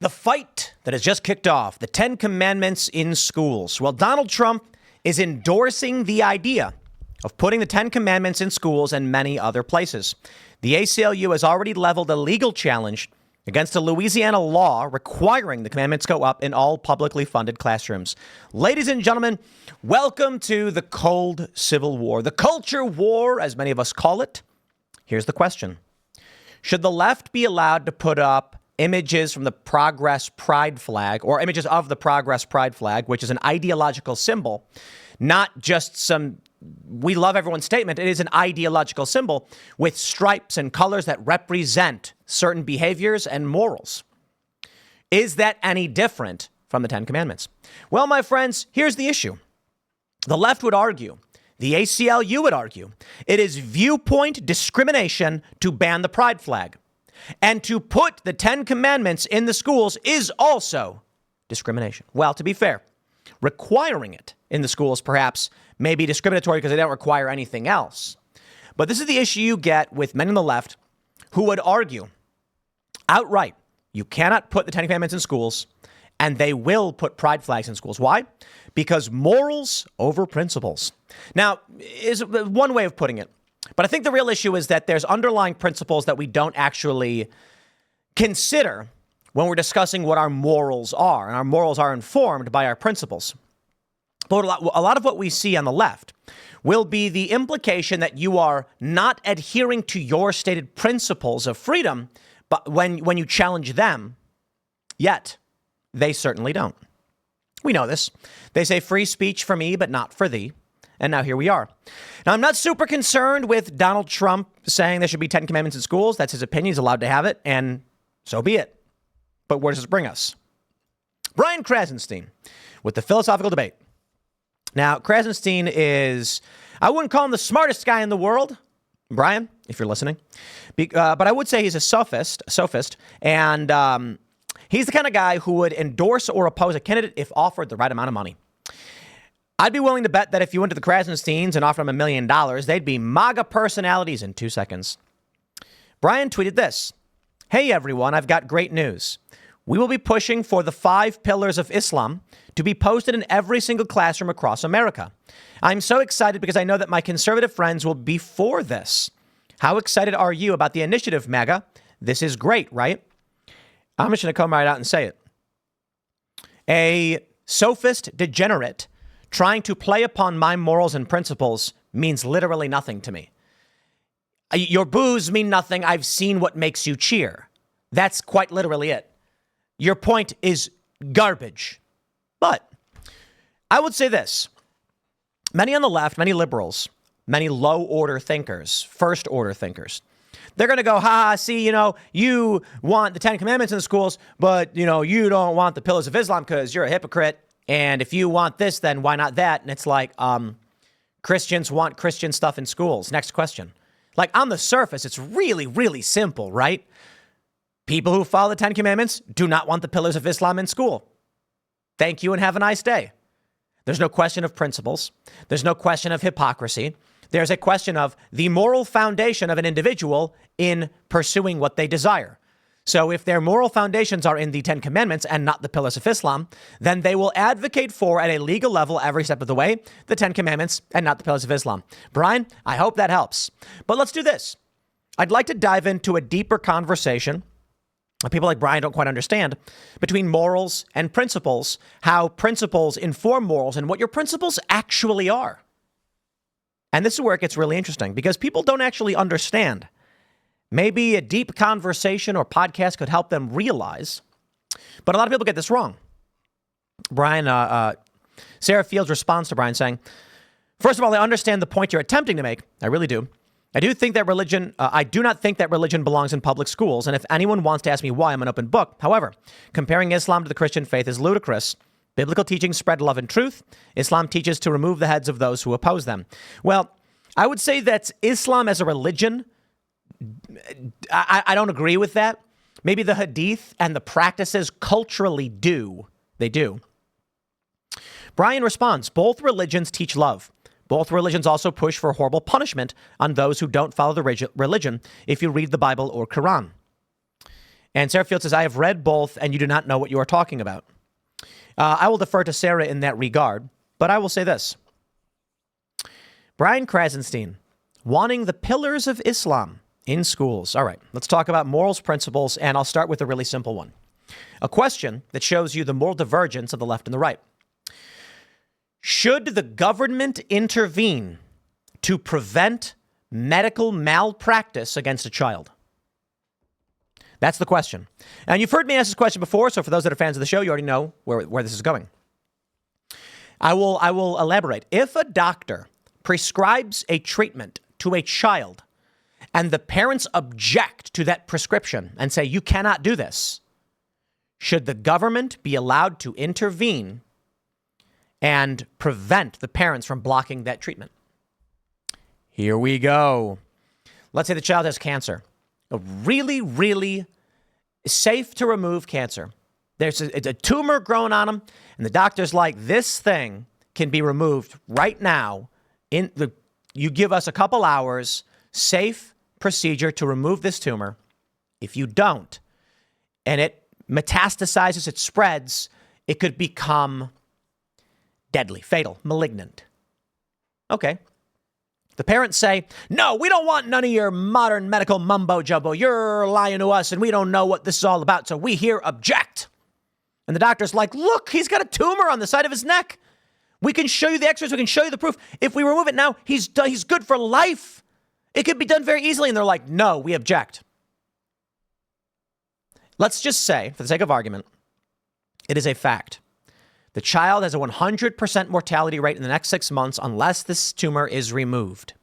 The fight that has just kicked off, the 10 Commandments in schools. Well, Donald Trump is endorsing the idea of putting the 10 Commandments in schools and many other places. The ACLU has already leveled a legal challenge against a Louisiana law requiring the commandments go up in all publicly funded classrooms. Ladies and gentlemen, welcome to the Cold Civil War, the culture war, as many of us call it. Here's the question. Should the left be allowed to put up images from the Progress Pride flag, or images of the Progress Pride flag, which is an ideological symbol, not just some we love everyone's statement. It is an ideological symbol with stripes and colors that represent certain behaviors and morals. Is that any different from the 10 Commandments? Well, my friends, here's the issue. The left would argue, the ACLU would argue, it is viewpoint discrimination to ban the pride flag. And to put the 10 Commandments in the schools is also discrimination. Well, to be fair, requiring it in the schools perhaps may be discriminatory because they don't require anything else. But this is the issue you get with men on the left who would argue outright, you cannot put the 10 Commandments in schools, and they will put pride flags in schools. Why? Because morals over principles. Now, is one way of putting it. But I think the real issue is that there's underlying principles that we don't actually consider when we're discussing what our morals are. And our morals are informed by our principles. But a lot of what we see on the left will be the implication that you are not adhering to your stated principles of freedom, but when you challenge them, yet they certainly don't. We know this. They say free speech for me, but not for thee. And now here we are. Now, I'm not super concerned with Donald Trump saying there should be 10 commandments in schools. That's his opinion. He's allowed to have it, and so be it. But where does this bring us? Brian Krasenstein with the philosophical debate. Now, Krasenstein is, I wouldn't call him the smartest guy in the world, Brian, if you're listening. But I would say he's a sophist, and he's the kind of guy who would endorse or oppose a candidate if offered the right amount of money. I'd be willing to bet that if you went to the Krasensteins and offered them $1 million, they'd be MAGA personalities in 2 seconds. Brian tweeted this. Hey, everyone, I've got great news. We will be pushing for the 5 pillars of Islam to be posted in every single classroom across America. I'm so excited because I know that my conservative friends will be for this. How excited are you about the initiative, MAGA? This is great, right? I'm just going to come right out and say it. A sophist degenerate trying to play upon my morals and principles means literally nothing to me. Your boos mean nothing. I've seen what makes you cheer. That's quite literally it. Your point is garbage. But I would say this. Many on the left, many liberals, many low-order thinkers, first-order thinkers, they're going to go, see, you want the 10 Commandments in the schools, but, you don't want the pillars of Islam because you're a hypocrite. And if you want this, then why not that? And it's like, Christians want Christian stuff in schools. Next question. Like on the surface, it's really, really simple, right? People who follow the 10 Commandments do not want the pillars of Islam in school. Thank you and have a nice day. There's no question of principles. There's no question of hypocrisy. There's a question of the moral foundation of an individual in pursuing what they desire. So if their moral foundations are in the 10 Commandments and not the pillars of Islam, then they will advocate for, at a legal level every step of the way, the 10 Commandments and not the pillars of Islam. Brian, I hope that helps. But let's do this. I'd like to dive into a deeper conversation people like Brian don't quite understand, between morals and principles, how principles inform morals and what your principles actually are. And this is where it gets really interesting because people don't actually understand. Maybe a deep conversation or podcast could help them realize, but a lot of people get this wrong. Brian, Sarah Fields responds to Brian saying, first of all, I understand the point you're attempting to make. I really do. I do not think that religion belongs in public schools. And if anyone wants to ask me why, I'm an open book. However, comparing Islam to the Christian faith is ludicrous. Biblical teachings spread love and truth. Islam teaches to remove the heads of those who oppose them. Well, I would say that Islam as a religion, I don't agree with that. Maybe the hadith and the practices culturally do. They do. Brian responds, both religions teach love. Both religions also push for horrible punishment on those who don't follow the religion if you read the Bible or Quran. And Sarah Field says, I have read both and you do not know what you are talking about. I will defer to Sarah in that regard, but I will say this. Brian Krasenstein, wanting the pillars of Islam in schools. All right, let's talk about morals, principles, and I'll start with a really simple one. A question that shows you the moral divergence of the left and the right. Should the government intervene to prevent medical malpractice against a child? That's the question. And you've heard me ask this question before, so for those that are fans of the show, you already know where this is going. I will elaborate. If a doctor prescribes a treatment to a child and the parents object to that prescription and say, you cannot do this, should the government be allowed to intervene and prevent the parents from blocking that treatment? Here we go. Let's say the child has cancer. A really, really safe to remove cancer. There's a tumor growing on them, and the doctor's like, this thing can be removed right now. You give us a couple hours, safe procedure to remove this tumor. If you don't, and it metastasizes, it spreads, it could become deadly, fatal, malignant. Okay. The parents say, no, we don't want none of your modern medical mumbo jumbo. You're lying to us and we don't know what this is all about. So we here object. And the doctor's like, look, he's got a tumor on the side of his neck. We can show you the x-rays. We can show you the proof. If we remove it now, he's good for life. It could be done very easily. And they're like, no, we object. Let's just say, for the sake of argument, it is a fact. The child has a 100% mortality rate in the next 6 months unless this tumor is removed.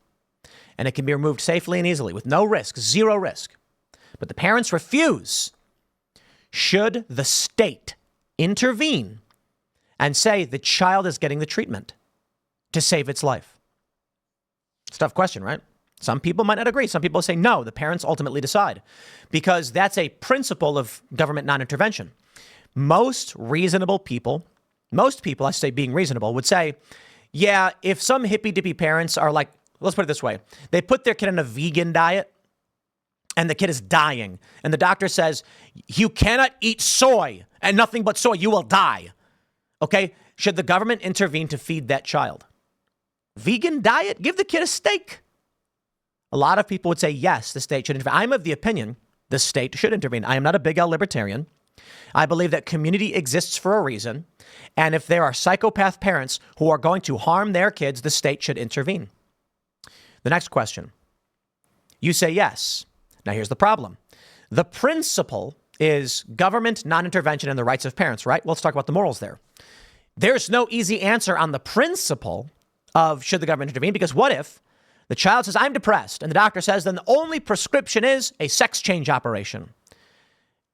And it can be removed safely and easily with no risk, zero risk. But the parents refuse. Should the state intervene and say the child is getting the treatment to save its life? It's a tough question, right? Some people might not agree. Some people say no, the parents ultimately decide, because that's a principle of government non-intervention. Most people, I say being reasonable, would say, yeah, if some hippy-dippy parents are like, let's put it this way, they put their kid on a vegan diet and the kid is dying. And the doctor says, you cannot eat soy and nothing but soy, you will die. Okay, should the government intervene to feed that child? Vegan diet? Give the kid a steak. A lot of people would say, yes, the state should intervene. I'm of the opinion the state should intervene. I am not a big L libertarian. I believe that community exists for a reason. And if there are psychopath parents who are going to harm their kids, the state should intervene. The next question. You say yes. Now here's the problem. The principle is government non-intervention and the rights of parents, right? Well, let's talk about the morals there. There's no easy answer on the principle of should the government intervene, because what if the child says, I'm depressed, and the doctor says, then the only prescription is a sex change operation.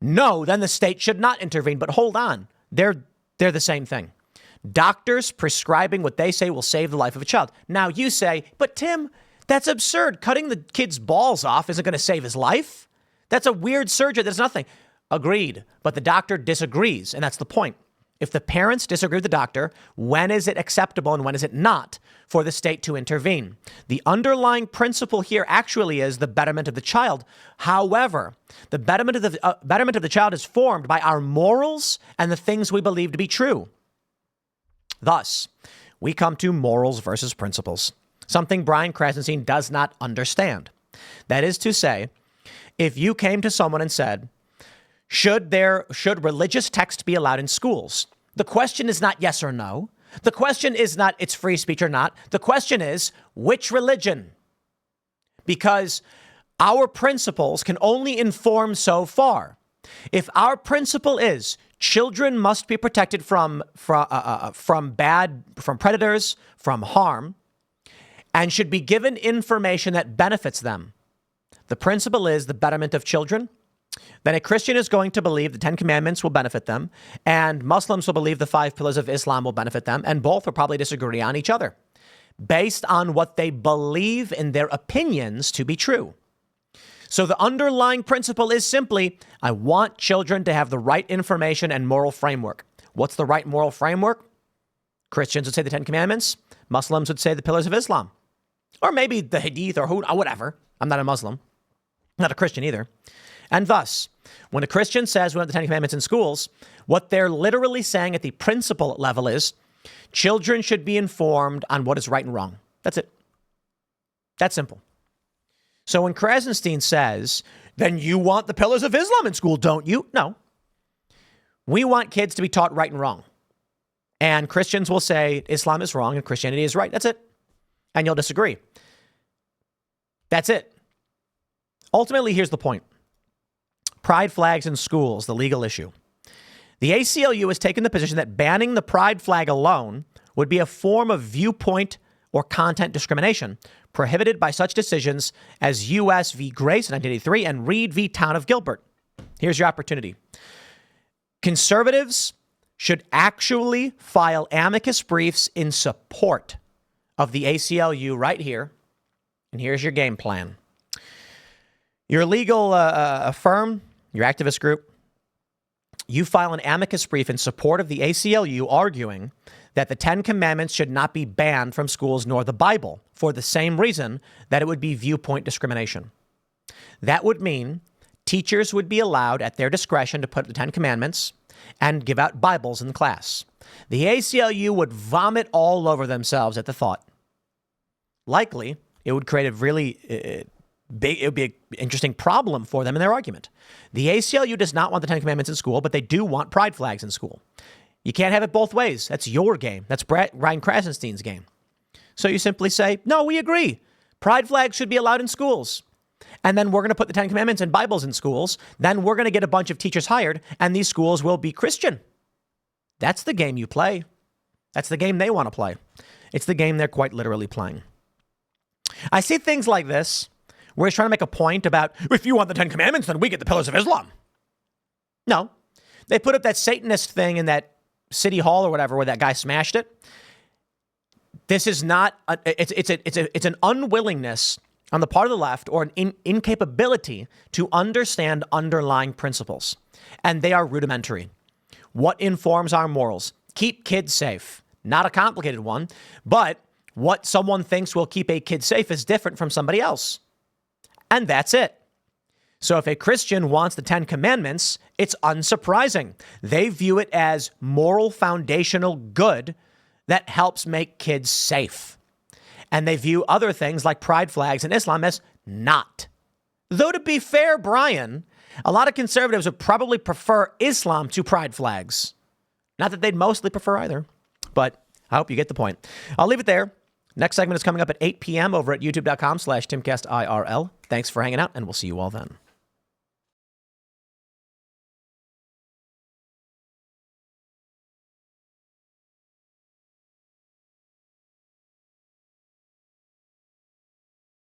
No, then the state should not intervene. But hold on. They're the same thing. Doctors prescribing what they say will save the life of a child. Now you say, but Tim, that's absurd. Cutting the kid's balls off isn't going to save his life. That's a weird surgery. There's nothing. Agreed. But the doctor disagrees. And that's the point. If the parents disagree with the doctor, when is it acceptable and when is it not for the state to intervene? The underlying principle here actually is the betterment of the child. However, the betterment of the child is formed by our morals and the things we believe to be true. Thus, we come to morals versus principles, something Brian Krasenstein does not understand. That is to say, if you came to someone and said, should religious text be allowed in schools? The question is not yes or no. The question is not it's free speech or not. The question is which religion? Because our principles can only inform so far. If our principle is children must be protected from predators, from harm, and should be given information that benefits them. The principle is the betterment of children. Then a Christian is going to believe the 10 Commandments will benefit them, and Muslims will believe the 5 pillars of Islam will benefit them, and both will probably disagree on each other based on what they believe in their opinions to be true. So the underlying principle is simply, I want children to have the right information and moral framework. What's the right moral framework? Christians would say the 10 Commandments. Muslims would say the pillars of Islam. Or maybe the Hadith or whatever. I'm not a Muslim. I'm not a Christian either. And thus, when a Christian says we want the Ten Commandments in schools, what they're literally saying at the principle level is children should be informed on what is right and wrong. That's it. That's simple. So when Krasenstein says, then you want the pillars of Islam in school, don't you? No. We want kids to be taught right and wrong. And Christians will say Islam is wrong and Christianity is right. That's it. And you'll disagree. That's it. Ultimately, here's the point. Pride flags in schools, the legal issue. The ACLU has taken the position that banning the pride flag alone would be a form of viewpoint or content discrimination prohibited by such decisions as U.S. v. Grace in 1983 and Reed v. Town of Gilbert. Here's your opportunity. Conservatives should actually file amicus briefs in support of the ACLU right here. And here's your game plan. Your legal firm, your activist group, you file an amicus brief in support of the ACLU arguing that the Ten Commandments should not be banned from schools nor the Bible for the same reason that it would be viewpoint discrimination. That would mean teachers would be allowed at their discretion to put up the Ten Commandments and give out Bibles in class. The ACLU would vomit all over themselves at the thought. Likely, it would create a really big, it would be an interesting problem for them in their argument. The ACLU does not want the Ten Commandments in school, but they do want pride flags in school. You can't have it both ways. That's your game. That's Ryan Krasenstein's game. So you simply say, no, we agree. Pride flags should be allowed in schools. And then we're going to put the Ten Commandments and Bibles in schools. Then we're going to get a bunch of teachers hired, and these schools will be Christian. That's the game you play. That's the game they want to play. It's the game they're quite literally playing. I see things like this where he's trying to make a point about, if you want the Ten Commandments, then we get the pillars of Islam. No. They put up that Satanist thing in that city hall or whatever where that guy smashed it. This is not, it's an unwillingness on the part of the left or an incapability to understand underlying principles. And they are rudimentary. What informs our morals? Keep kids safe. Not a complicated one, but what someone thinks will keep a kid safe is different from somebody else. And that's it. So if a Christian wants the Ten Commandments, it's unsurprising. They view it as moral foundational good that helps make kids safe. And they view other things like pride flags in Islam as not. Though to be fair, Brian, a lot of conservatives would probably prefer Islam to pride flags. Not that they'd mostly prefer either, but I hope you get the point. I'll leave it there. Next segment is coming up at 8 p.m. over at youtube.com/TimcastIRL. Thanks for hanging out, and we'll see you all then.